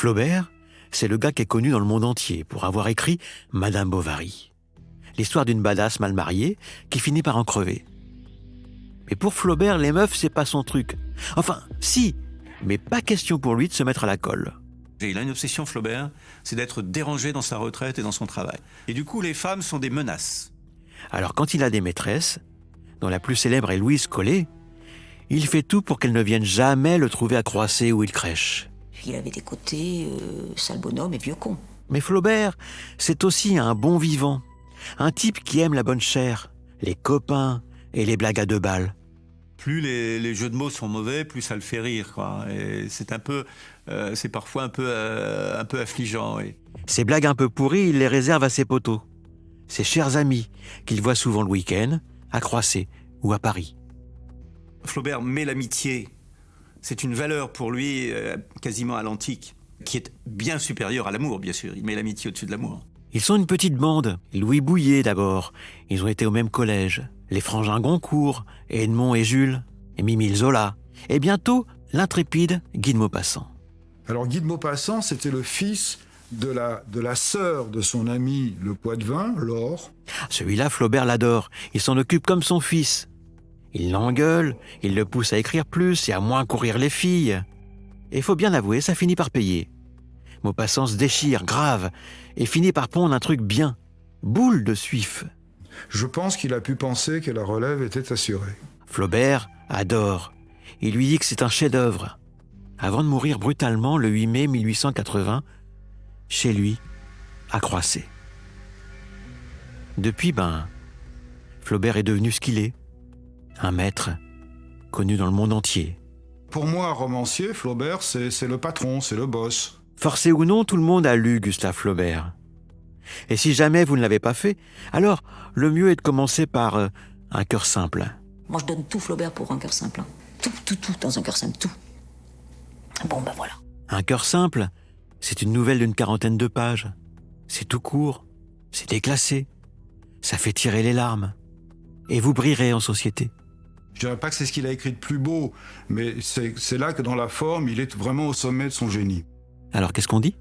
Flaubert, c'est le gars qui est connu dans le monde entier pour avoir écrit Madame Bovary. L'histoire d'une badass mal mariée qui finit par en crever. Mais pour Flaubert, les meufs, c'est pas son truc. Enfin, si, mais pas question pour lui de se mettre à la colle. Il a une obsession, Flaubert, c'est d'être dérangé dans sa retraite et dans son travail. Et du coup, les femmes sont des menaces. Alors quand il a des maîtresses, dont la plus célèbre est Louise Collet, il fait tout pour qu'elles ne viennent jamais le trouver à Croisset où il crèche. Il avait des côtés sale bonhomme et vieux con. Mais Flaubert, c'est aussi un bon vivant. Un type qui aime la bonne chair, les copains et les blagues à 2 balles. Plus les jeux de mots sont mauvais, plus ça le fait rire, quoi. Et c'est parfois un peu affligeant. Oui. Ces blagues un peu pourries, il les réserve à ses potos. Ses chers amis, qu'il voit souvent le week-end, à Croisset ou à Paris. Flaubert met l'amitié. C'est une valeur pour lui quasiment à l'antique, qui est bien supérieure à l'amour, bien sûr. Il met l'amitié au-dessus de l'amour. Ils sont une petite bande. Louis Bouillet d'abord. Ils ont été au même collège. Les frangins Goncourt, Edmond et Jules, et Mimile Zola. Et bientôt, l'intrépide Guy de Maupassant. Alors Guy de Maupassant, c'était le fils de la sœur de son ami le Poitevin, Laure. Celui-là, Flaubert l'adore. Il s'en occupe comme son fils. Il l'engueule, il le pousse à écrire plus et à moins courir les filles. Et il faut bien l'avouer, ça finit par payer. Maupassant se déchire, grave, et finit par pondre un truc bien. Boule de suif. Je pense qu'il a pu penser que la relève était assurée. Flaubert adore. Il lui dit que c'est un chef-d'œuvre. Avant de mourir brutalement le 8 mai 1880, chez lui, à Croisset. Depuis, Flaubert est devenu ce qu'il est. Un maître, connu dans le monde entier. Pour moi, romancier, Flaubert, c'est le patron, c'est le boss. Forcé ou non, tout le monde a lu Gustave Flaubert. Et si jamais vous ne l'avez pas fait, alors le mieux est de commencer par un cœur simple. Moi, je donne tout Flaubert pour un cœur simple. Hein. Tout dans un cœur simple, tout. Bon, voilà. Un cœur simple, c'est une nouvelle d'une 40aine de pages. C'est tout court, c'est déclassé, ça fait tirer les larmes. Et vous brillerez en société. Je dirais pas que c'est ce qu'il a écrit de plus beau, mais c'est là que dans la forme, il est vraiment au sommet de son génie. Alors qu'est-ce qu'on dit ?